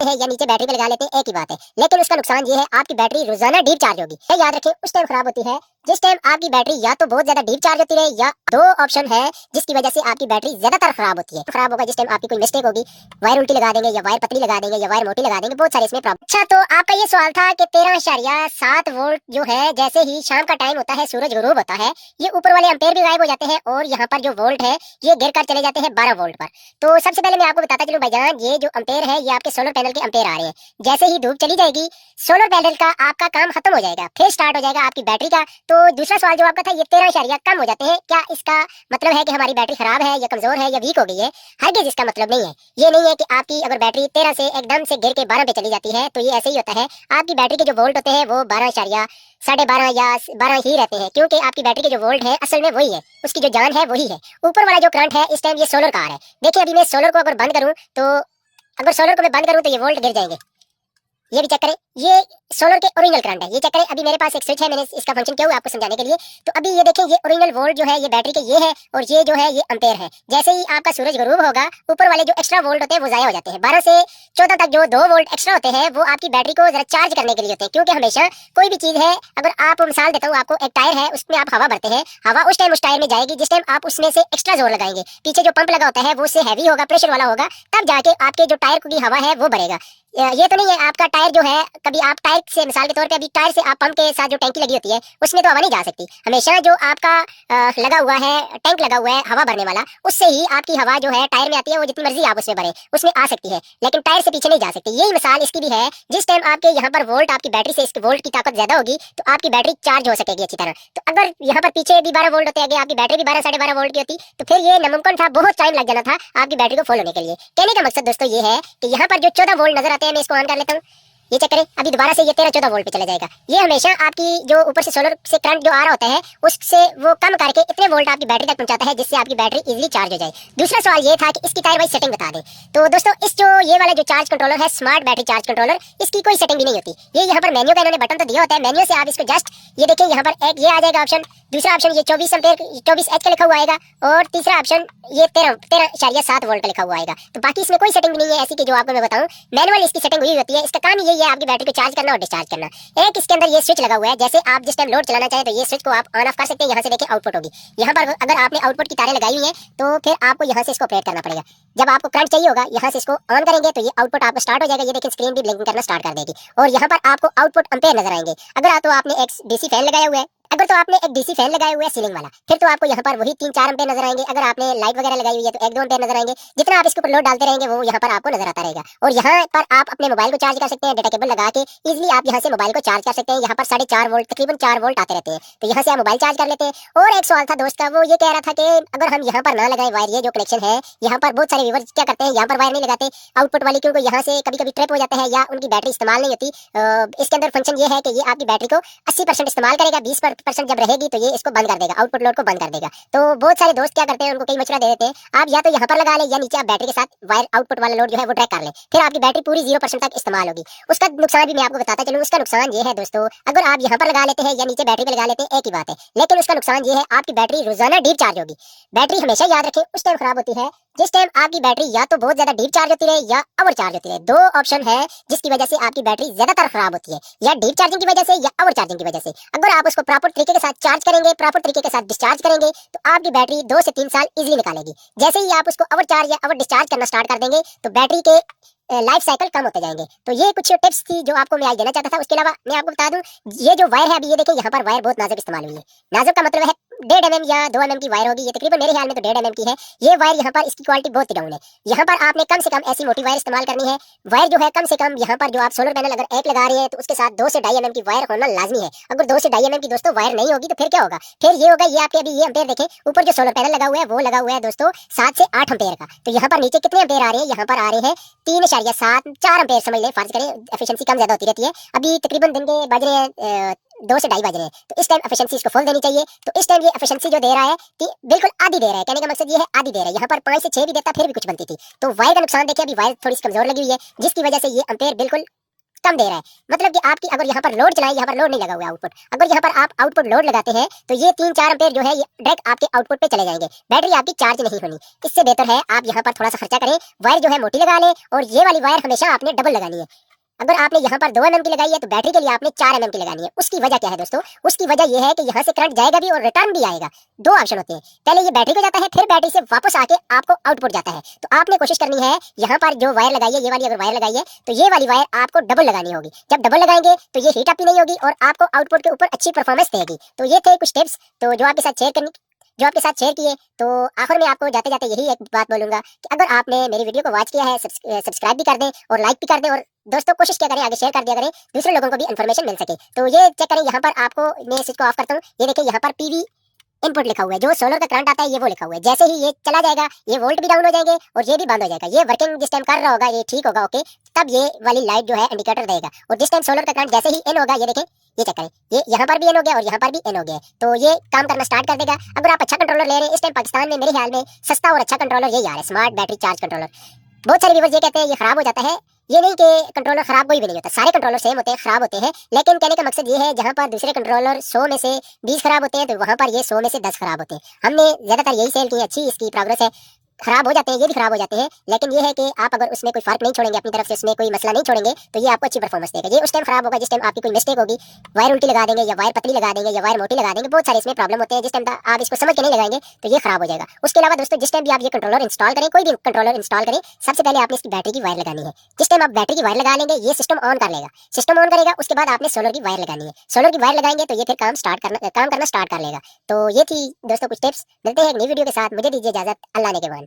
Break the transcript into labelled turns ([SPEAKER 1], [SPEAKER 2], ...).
[SPEAKER 1] हैं या नीचे बैटरी पे लगा लेते हैं, एक ही बात है। लेकिन उसका नुकसान ये है, आपकी बैटरी रोजाना डीप चार्ज होगी। याद रखें, उस टाइम खराब होती है जिस टाइम आपकी बैटरी या तो बहुत ज्यादा डीप चार्ज होती है, या दो ऑप्शन है जिसकी वजह से आपकी बैटरी ज्यादातर खराब होती है। खराब होगा जिस टाइम आपकी कोई मिस्टेक होगी, वायर उल्टी लगा देंगे या वायर पतली लगा देंगे या वायर मोटी लगा देंगे, बहुत सारे इसमें प्रॉब्लम। अच्छा, तो आपका ये सवाल था कि 13.7 वोल्ट जो है, जैसे ही शाम का टाइम होता है, सूरज गुरूब होता है, ये ऊपर वाले एम्पेयर भी गायब हो जाते हैं और यहाँ पर जो वोल्ट है ये गिर कर चले जाते हैं 12 वोल्ट पर। तो सबसे पहले मैं आपको बताता चलूं भाईजान, ये जो एम्पेयर है ये आपके सोलर पैनल के एम्पेयर आ रहे हैं। जैसे ही धूप चली जाएगी, सोलर पैनल का आपका काम खत्म हो जाएगा, फिर स्टार्ट हो जाएगा आपकी बैटरी का। तो दूसरा सवाल जो आपका था, ये 13 कम हो जाते हैं, क्या इसका मतलब है कि हमारी बैटरी खराब है या कमजोर है या वीक हो गई है? हरगिज इसका मतलब नहीं है। ये नहीं है कि आपकी अगर बैटरी 13 से एकदम से गिर के 12 पे चली जाती है तो ये ऐसे ही होता है। आपकी बैटरी के जो वोल्ट होते हैं वो 12.12 या 12 ही रहते हैं, क्योंकि आपकी बैटरी के जो वोल्ट है असल में वही है, उसकी जो जान है वही है। ऊपर वाला जो करंट है इस टाइम ये सोलर का आ रहा है। देखिए, अभी मैं सोलर को अगर बंद करूं तो ये वोल्ट गिर जाएंगे। ये भी चेक करें, ये सोलर के ओरिजिनल करंट है, ये चेक करें। अभी मेरे पास एक स्विच है, मैंने इसका फंक्शन किया हुआ आपको समझाने के लिए। तो अभी ये देखें, ये ओरिजिनल वोल्ट जो है ये बैटरी के ये है, और ये जो है ये एम्पेयर है। जैसे ही आपका सूरज गुरूब होगा, ऊपर वाले जो एक्स्ट्रा वोल्ट होते हैं वो जाया हो जाते हैं। 12 से 14 तक जो 2 वोल्ट एक्स्ट्रा होते हैं वो आपकी बैटरी को जरा चार्ज करने के लिए होते हैं। क्योंकि हमेशा कोई भी चीज है, अगर आप मिसाल देता हूँ आपको, एक टायर है, उसमें आप हवा भरते हैं, हवा उस टाइम उस टायर में जाएगी जिस टाइम आप उसमें से एक्स्ट्रा जोर लगाएंगे। पीछे जो पंप लगा होता है वो उससे हैवी होगा, प्रेशर वाला होगा, तब जाके आपके जो टायर की हवा है वो भरेगा। ये तो नहीं है आपका टायर जो है, कभी आप टायर से मिसाल के तौर पे, अभी टायर से आप पंप के साथ जो टैंकी लगी होती है उसमें तो हवा नहीं जा सकती। हमेशा जो आपका लगा हुआ है, टैंक लगा हुआ है हवा भरने वाला, उससे ही आपकी हवा जो है टायर में आती है। वो जितनी मर्जी आप उसमें भरे उसमें आ सकती है, लेकिन टायर से पीछे नहीं जा सकती। यही मिसाल इसकी भी है, जिस टाइम आपके यहाँ पर वोल्ट, आपकी बैटरी से इसकी वोल्ट की ताकत ज्यादा होगी तो आपकी बैटरी चार्ज हो सकेगी अच्छी तरह। तो अगर यहाँ पर पीछे भी 12 वोल्ट होते हैं, आपकी बैटरी भी 12-12.5 वोल्ट की होती तो फिर ये नामुमकिन था, बहुत टाइम लग जाना था आपकी बैटरी को फुल होने के लिए। कहने का मकसद दोस्तों ये है कि यहाँ पर जो 14 वोल्ट नजर आते हैं, मैं इसको ऑन कर लेता हूँ, ये चेक करें, अभी दोबारा से ये 13-14 वोल्ट पे चला जाएगा। ये हमेशा आपकी जो ऊपर से सोलर से करंट जो आ रहा होता है उससे वो कम करके इतने वोल्ट आपकी बैटरी तक पहुंचाता है, जिससे आपकी बैटरी इजीली चार्ज हो जाए। दूसरा सवाल ये था कि इसकी टायर वाइज सेटिंग बता दें। तो दोस्तों, इस जो ये वाला जो चार्ज कंट्रोलर है, स्मार्ट बैटरी चार्ज कंट्रोलर, इसकी कोई सेटिंग भी नहीं होती। ये यहाँ पर मेन्यू का इन्होंने बटन तो दिया होता है, मेन्यू से आप इसको जस्ट ये देखिए, यहाँ पर एक ये आ जाएगा ऑप्शन, दूसरा ऑप्शन ये 24 एम्पेयर 24H का लिखा हुआ आएगा, और तीसरा ऑप्शन ये 13.7 वोल्ट का लिखा हुआ आएगा। तो बाकी इसमें कोई सेटिंग भी नहीं है ऐसी कि जो आपको मैं बताऊं। मैनुअल इसकी सेटिंग हुई होती है। इसका काम यही है आपकी बैटरी को चार्ज करना और डिस्चार्ज करना। एक इसके अंदर ये स्विच लगा हुआ है, जैसे आप जिस टाइम लोड चलाना चाहे तो ये स्विच को आप ऑन ऑफ कर सकते हैं। यहाँ से देखिए आउटपुट होगी, यहाँ पर अगर आपने आउटपुट की तारें लगाई हुई हैं तो फिर आपको यहाँ से इसको ऑपरेट करना पड़ेगा। जब आपको करंट चाहिए होगा, यहाँ से इसको ऑन करेंगे तो ये आउटपुट आपको स्टार्ट हो जाएगा। ये देखिए, स्क्रीन भी ब्लिंकिंग करना स्टार्ट कर देगी, और यहाँ पर आपको आउटपुट एम्पेयर नजर आएंगे। अगर तो आपने एक डीसी फैन लगाया हुआ है, सीलिंग वाला, फिर तो आपको यहाँ पर वही 3-4 एम्पेयर नजर आएंगे। अगर आपने लाइट वगैरह लगाई हुई है तो 1-2 एम्पेयर नजर आएंगे। जितना आप इसके ऊपर लोड डालते रहेंगे वो यहाँ पर आपको नजर आता रहेगा। और यहाँ पर आप अपने मोबाइल को चार्ज कर सकते हैं, डेटा केबल लगा के इजीली आप यहाँ से मोबाइल को चार्ज कर सकते हैं। यहाँ पर 4.5 वोल्ट, तकरीबन 4 वोल्ट आते रहते हैं, तो यहाँ से आप मोबाइल चार्ज कर लेते हैं। और एक सवाल था दोस्त का, वो ये कह रहा था कि अगर हम यहाँ पर ना लगाए वायर, ये जो कनेक्शन है, यहाँ पर बहुत सारे व्यूअर्स क्या करते हैं, यहाँ पर वायर नहीं लगाते आउटपुट वाली, क्योंकि यहाँ से कभी कभी ट्रिप हो जाता है या उनकी बैटरी इस्तेमाल नहीं होती। इसके अंदर फंक्शन ये है कि ये आपकी बैटरी को 80% इस्तेमाल करेगा, 20% जब रहेगी तो ये इसको बंद कर देगा, आउटपुट लोड को बंद कर देगा। तो बहुत सारे दोस्त क्या करते हैं, उनको कई मशवरा दे देते हैं, आप या तो यहाँ पर लगा ले या नीचे आप बैटरी के साथ वायर आउटपुट वाला लोड जो है वो ट्रैक कर ले, फिर आपकी बैटरी पूरी 0% तक इस्तेमाल होगी। उसका नुकसान भी मैं आपको बताता चलूँ। उसका नुकसान ये है दोस्तों, अगर आप यहाँ पर लगा लेते हैं या नीचे बैटरी पे लगा लेते हैं, एक ही बात है। लेकिन उसका नुकसान ये है, आपकी बैटरी रोजाना डीप चार्ज होगी। बैटरी हमेशा याद रखें उस टाइम खराब होती है जिस टाइम आपकी बैटरी या तो बहुत ज्यादा डीप चार्ज होती है या ओवर चार्ज होती है। 2 ऑप्शन है जिसकी वजह से आपकी बैटरी ज्यादातर खराब होती है, या डीप चार्जिंग की वजह से या ओवर चार्जिंग की वजह से। अगर आप उसको प्रॉपर तरीके के साथ चार्ज करेंगे, प्रॉपर तरीके के साथ डिस्चार्ज करेंगे, तो आपकी बैटरी 2 से 3 साल इजीली निकालेगी। जैसे ही आप उसको ओवर चार्ज या ओवर डिस्चार्ज करना स्टार्ट कर देंगे तो बैटरी के लाइफ साइकिल कम होते जाएंगे। तो ये कुछ टिप्स थी जो आपको मैं आज देना चाहता था। उसके अलावा मैं आपको बता दूं, ये जो वायर है, अभी ये देखिए, यहाँ पर वायर बहुत नाजुक इस्तेमाल हुई है। नाजुक का मतलब है 1.5 mm या 2 mm की वायर होगी। ये तकरीबन मेरे ख्याल में तो 1.5 mm की है। ये वायर यहाँ पर इसकी क्वालिटी बहुत ही डाउन है। यहाँ पर आपने कम से कम ऐसी मोटी वायर इस्तेमाल करनी है। वायर जो है कम से कम यहाँ पर जो आप सोलर पैनल अगर एक लगा रहे हैं तो उसके साथ 2 से 2.5 mm की वायर होना लाजमी है। अगर 2 से 2.5 mm की दोस्तों वायर नहीं होगी तो फिर क्या होगा, फिर ये होगा, ये आपके अभी ये एम्पेयर देखें, ऊपर जो सोलर पैनल लगा हुआ है वो लगा हुआ है दोस्तों 7 से 8 एम्पेयर का। तो यहाँ पर नीचे कितने एम्पेयर आ रहे हैं, यहाँ पर आ रहे हैं 3.7-4 एम्पेयर समझ लें, फर्ज करें। एफिशिएंसी कम ज्यादा होती रहती है। अभी तकरीबन दिन के बज रहे हैं 2 से 2.5 बज रहे हैं, तो इस टाइम एफिशिएंसी इसको फुल देनी चाहिए। तो इस टाइम ये एफिशिएंसी जो दे रहा है कि बिल्कुल आधी दे रहा है। कहने का मकसद ये है आधी दे रहा है। यहाँ पर 5 से 6 भी देता फिर भी कुछ बनती थी। तो वायर का नुकसान देखिए, अभी वायर थोड़ी सी कमजोर लगी हुई है, जिसकी वजह से ये एम्पेयर बिल्कुल कम दे रहा है। मतलब कि आपकी अगर यहाँ पर लोड चलाएं, यहाँ पर लोड नहीं लगा हुआ है आउटपुट, अगर यहाँ पर आप आउटपुट लोड लगाते हैं तो ये 3-4 एम्पेयर जो है ये डायरेक्ट आपके आउटपुट पे चले जाएंगे, बैटरी आपकी चार्ज नहीं होनी। इससे बेहतर है आप यहाँ पर थोड़ा सा खर्चा करें, वायर जो है मोटी लगा लें, और ये वाली वायर हमेशा आपने डबल लगानी है। अगर आपने यहाँ पर 2 mm की लगाई है तो बैटरी के लिए आपने 4 mm की लगानी है। उसकी वजह क्या है दोस्तों? उसकी वजह यह है कि यहाँ से करंट जाएगा भी और रिटर्न भी आएगा। 2 ऑप्शन होते हैं, पहले ये बैटरी को जाता है, फिर बैटरी से वापस आके आपको आउटपुट जाता है। तो आपने कोशिश करनी है यहाँ पर जो वायर लगाई है, ये वाली अगर वायर लगाई है तो ये वाली वायर आपको डबल लगानी होगी। जब डबल लगाएंगे तो ये हीट अप ही नहीं होगी और आपको आउटपुट के ऊपर अच्छी परफॉर्मेंस देगी। तो ये थे कुछ टिप्स तो जो आपके साथ शेयर किए। तो आखिर में आपको जाते जाते यही एक बात बोलूंगा कि अगर आपने मेरी वीडियो को वॉच किया है, सब्सक्राइब भी कर दें और लाइक भी कर दें, और दोस्तों कोशिश क्या करें आगे शेयर कर दिया करें, दूसरे लोगों को भी इन्फॉर्मेशन मिल सके। तो ये चेक करें, यहाँ पर आपको मैं स्विच को ऑफ करता हूँ, ये देखिए यहाँ पर पीवी इनपुट लिखा हुआ है, जो सोलर का करंट आता है ये वो लिखा हुआ है। जैसे ही ये चला जाएगा ये वोल्ट भी डाउन हो जाएंगे और ये भी बंद हो जाएगा। ये वर्किंग जिस टाइम कर रहा होगा ये ठीक होगा, ओके, तब ये वाली लाइट जो है इंडिकेटर देगा। और जिस टाइम सोलर का करंट जैसे ही इन होगा, ये देखें, ये चेक करें, ये यहाँ पर भी इन हो गया और यहाँ पर भी इन हो गया, तो ये काम करना स्टार्ट कर देगा। अगर आप अच्छा कंट्रोलर ले रहे हैं इस टाइम पाकिस्तान में, मेरे ख्याल में सस्ता और अच्छा कंट्रोलर यही आ रहा है, स्मार्ट बैटरी चार्ज कंट्रोलर। बहुत सारे व्यूअर्स ये कहते हैं ये खराब हो जाता है। ये नहीं कि कंट्रोलर खराब कोई भी नहीं होता, सारे कंट्रोलर सेम होते हैं, खराब होते हैं। लेकिन कहने का मकसद ये है, जहाँ पर दूसरे कंट्रोलर 100 में से 20 खराब होते हैं तो वहाँ पर ये 100 में से 10 खराब होते हैं। हमने ज्यादातर यही सेल की, अच्छी इसकी प्रोग्रेस है। खराब हो जाते हैं, ये भी खराब हो जाते हैं, लेकिन ये है कि आप अगर उसमें कोई फर्क नहीं छोड़ेंगे, अपनी तरफ से उसमें कोई मसला नहीं छोड़ेंगे, तो ये आपको अच्छी परफॉर्मेंस देगा। ये उस टाइम खराब होगा जिस टाइम आपकी कोई मिस्टेक होगी, वायर उल्टी लगा देंगे या वायर पतली लगा देंगे या वायर मोटी लगा देंगे, बहुत सारे इसमें प्रॉब्लम होते हैं। जिस टाइम आप इसको समझ के नहीं लगाएंगे तो ये खराब हो जाएगा। उसके अलावा दोस्तों जिस टाइम भी आप ये कंट्रोलर इंस्टॉल करें, कोई भी कंट्रोलर इंस्टॉल करें, सबसे पहले आपने इसकी बैटरी की वायर लगानी है। जिस टाइम आप बैटरी की वायर लगा लेंगे ये सिस्टम ऑन कर लेगा, सिस्टम ऑन करेगा, उसके बाद आपने सोलर की वायर लगानी है। सोलर की वायर लगाएंगे तो ये फिर काम करना स्टार्ट कर लेगा। तो ये थी दोस्तों कुछ टिप्स। मिलते हैं एक नई वीडियो के साथ, मुझे दीजिए इजाजत, अल्लाह ने के मान।